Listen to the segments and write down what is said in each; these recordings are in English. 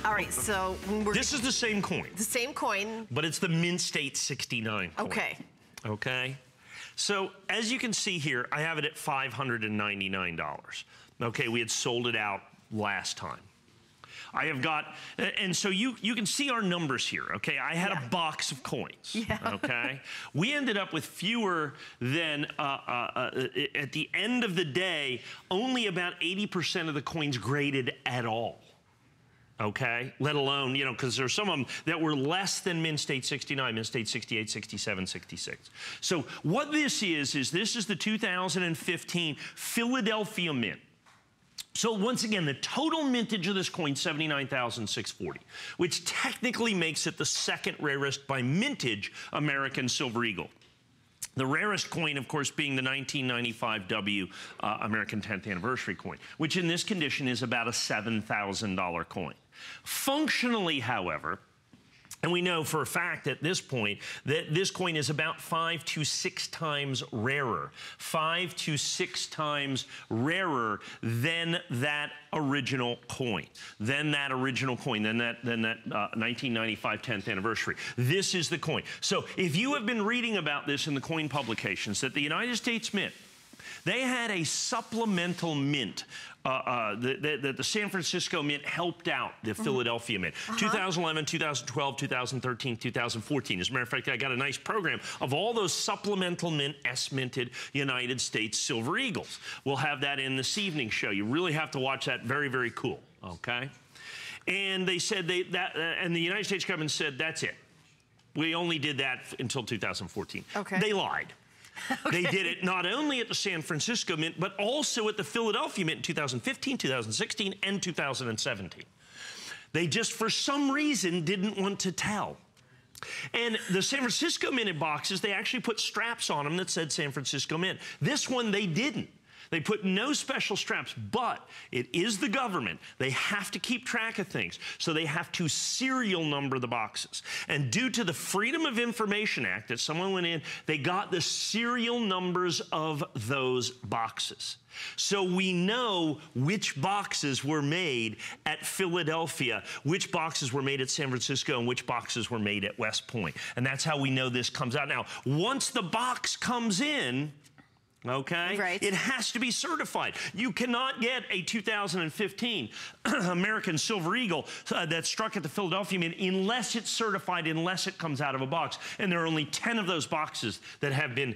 All right, so this is the same coin. The same coin. But it's the Mint State 69 coin. Okay. Okay. So as you can see here, I have it at $599. Okay, we had sold it out last time. I have got, and so you can see our numbers here, okay? I had a box of coins, okay? We ended up with fewer than, at the end of the day, only about 80% of the coins graded at all. Okay, let alone, you know, because there's some of them that were less than Mint State 69, Mint State 68, 67, 66. So what this is this is the 2015 Philadelphia Mint. So once again, the total mintage of this coin, 79,640, which technically makes it the second rarest by mintage American Silver Eagle. The rarest coin, of course, being the 1995 W American 10th Anniversary coin, which in this condition is about a $7,000 coin. Functionally, however, and we know for a fact at this point that this coin is about 5 to 6 times rarer. 5 to 6 times rarer than that original coin. Than that 1995 10th anniversary. This is the coin. So if you have been reading about this in the coin publications, that the United States Mint, they had a supplemental mint. The San Francisco Mint helped out the Philadelphia Mint. 2011, 2012, 2013, 2014. As a matter of fact, I got a nice program of all those supplemental mint, S-minted United States Silver Eagles. We'll have that in this evening show. You really have to watch that. Very, very cool, okay? And they said and the United States government said, that's it. We only did that until 2014. Okay. They lied. Okay. They did it not only at the San Francisco Mint, but also at the Philadelphia Mint in 2015, 2016, and 2017. They just, for some reason, didn't want to tell. And the San Francisco Minted boxes, they actually put straps on them that said San Francisco Mint. This one, they didn't. They put no special straps, but it is the government. They have to keep track of things, so they have to serial number the boxes. And due to the Freedom of Information Act that someone went in, they got the serial numbers of those boxes. So we know which boxes were made at Philadelphia, which boxes were made at San Francisco, and which boxes were made at West Point. And that's how we know this comes out. Now, once the box comes in, okay? Right. It has to be certified. You cannot get a 2015 American Silver Eagle that's struck at the Philadelphia Mint unless it's certified, unless it comes out of a box. And there are only 10 of those boxes that have been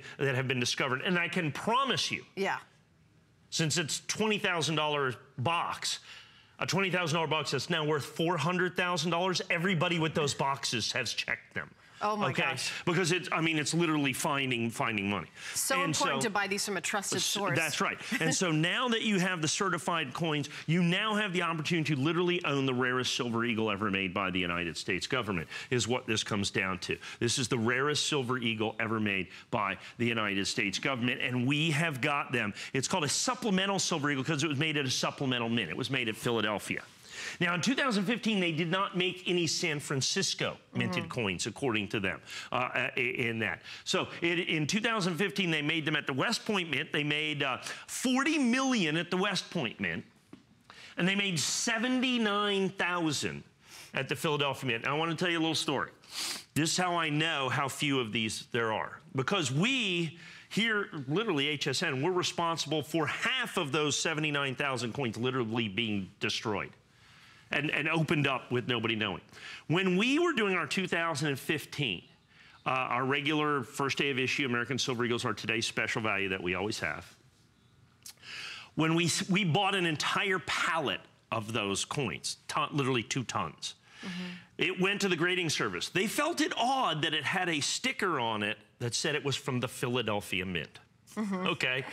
discovered. And I can promise you, since it's $20,000 box, a $20,000 box that's now worth $400,000, everybody with those boxes has checked them. Oh my gosh. Because it's, I mean, it's literally finding money. So important to buy these from a trusted source. That's right. And so now that you have the certified coins, you now have the opportunity to literally own the rarest Silver Eagle ever made by the United States government, is what this comes down to. This is the rarest Silver Eagle ever made by the United States government, and we have got them. It's called a supplemental Silver Eagle because it was made at a supplemental mint. It was made at Philadelphia. Now, in 2015, they did not make any San Francisco minted coins, according to them, in that. So in 2015, they made them at the West Point Mint. They made 40 million at the West Point Mint, and they made 79,000 at the Philadelphia Mint. Now, I want to tell you a little story. This is how I know how few of these there are. Because we here, literally HSN, we're responsible for half of those 79,000 coins literally being destroyed. And opened up with nobody knowing. When we were doing our 2015, our regular first day of issue American Silver Eagles are today's special value that we always have. When we bought an entire pallet of those coins, literally 2 tons. It went to the grading service. They felt it odd that it had a sticker on it that said it was from the Philadelphia Mint. Okay.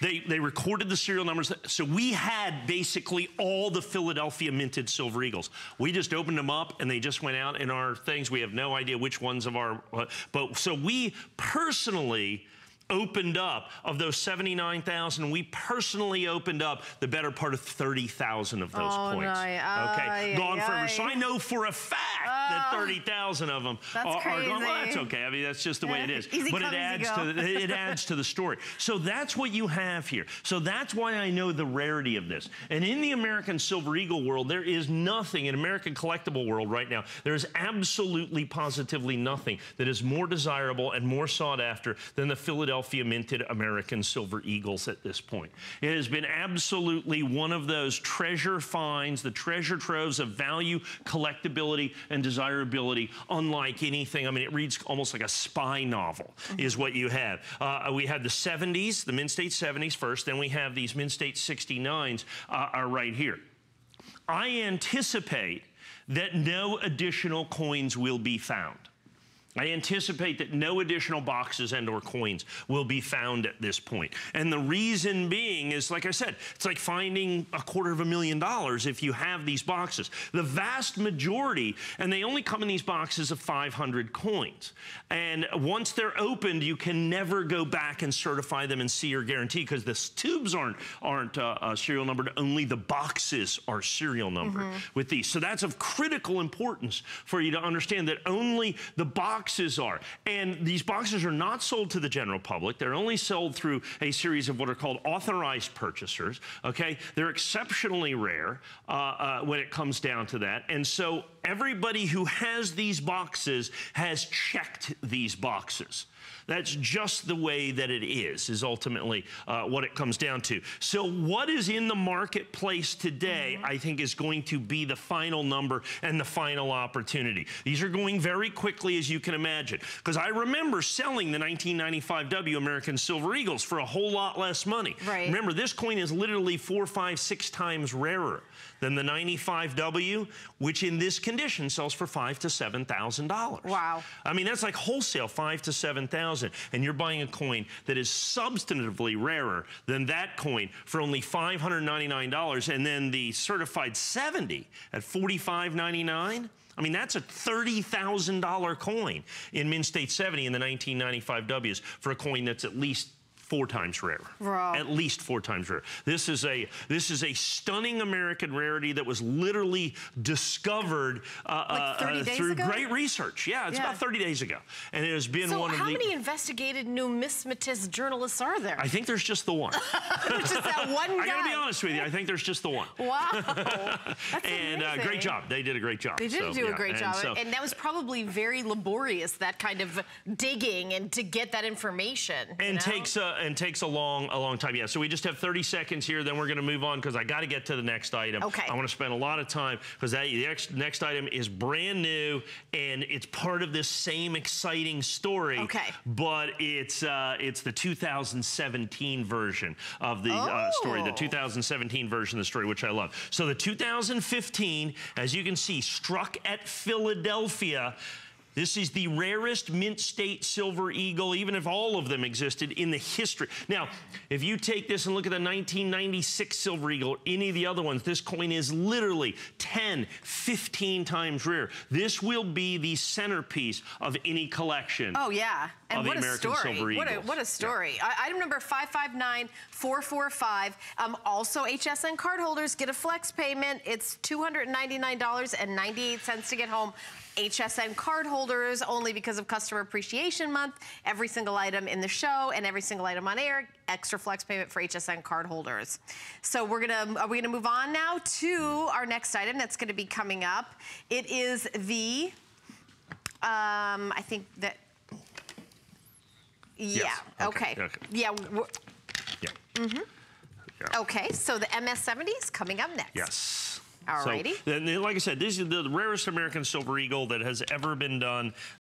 They recorded the serial numbers. So we had basically all the Philadelphia minted Silver Eagles. We just opened them up and they just went out in our things. We have no idea which ones of our, but so we personally opened up, of those 79,000, we personally opened up the better part of 30,000 of those coins. Okay, gone forever. So I know for a fact that 30,000 of them are gone. Well, that's okay. I mean, that's just the way it is. But it adds to the story. So that's what you have here. So that's why I know the rarity of this. And in the American Silver Eagle world, there is nothing, in American collectible world right now, there is absolutely, positively nothing that is more desirable and more sought after than the Philadelphia minted American Silver Eagles at this point. It has been absolutely one of those treasure finds, the treasure troves of value, collectability, and desirability, unlike anything. I mean, it reads almost like a spy novel, is what you have. We had the 70s, the Mint State 70s first, then we have these Mint State 69s are right here. I anticipate that no additional coins will be found. I anticipate that no additional boxes and or coins will be found at this point. And the reason being is, like I said, it's like finding $250,000 if you have these boxes. The vast majority, and they only come in these boxes of 500 coins. And once they're opened, you can never go back and certify them and see or guarantee, because the tubes aren't serial numbered, only the boxes are serial numbered with these. So that's of critical importance for you to understand that only the boxes are. And these boxes are not sold to the general public. They're only sold through a series of what are called authorized purchasers, okay? They're exceptionally rare when it comes down to that. And so everybody who has these boxes has checked these boxes. That's just the way that it is ultimately what it comes down to. So what is in the marketplace today, I think, is going to be the final number and the final opportunity. These are going very quickly, as you can imagine, because I remember selling the 1995 W American Silver Eagles for a whole lot less money. Right. Remember, this coin is literally 4, 5, 6 times rarer than the 95 W, which in this condition sells for $5,000 to $7,000. Wow. I mean, that's like wholesale, $5,000 to $7,000. And you're buying a coin that is substantively rarer than that coin for only $599, and then the certified 70 at $45.99. I mean, that's a $30,000 coin in Mint State 70 in the 1995 Ws for a coin that's at least 4 times rarer. Wow. At least 4 times rarer. This is a stunning American rarity that was literally discovered like through great research. Yeah, it's about 30 days ago. And it has been one of the... So how many investigated numismatist journalists are there? I think there's just the one. There's just that one guy. I gotta be honest with you, I think there's just the one. Wow. That's and great job. They did a great job. They did do a great job. And that was probably very laborious, that kind of digging and to get that information. And takes a long time. Yeah, so we just have 30 seconds here, then we're going to move on because I got to get to the next item. Okay. I want to spend a lot of time because the next item is brand new and it's part of this same exciting story. Okay. But it's the 2017 version of the story, the 2017 version of the story, which I love. So the 2015, as you can see, struck at Philadelphia. This is the rarest Mint State Silver Eagle, even if all of them existed, in the history. Now, if you take this and look at the 1996 Silver Eagle, or any of the other ones, this coin is literally 10, 15 times rare. This will be the centerpiece of any collection. Oh, yeah. And what a story. What a story. Yeah. Item number 559445. Also, HSN cardholders get a flex payment. It's $299.98 to get home. HSN cardholders, only because of Customer Appreciation Month, every single item in the show and every single item on air, extra flex payment for HSN cardholders. So are we gonna move on now to our next item that's gonna be coming up. It is the, I think that, yeah, yes. Okay. Yeah. Yeah. Yeah. Okay, so the MS70 is coming up next. Yes. Alrighty. So, like I said, this is the rarest American Silver Eagle that has ever been done.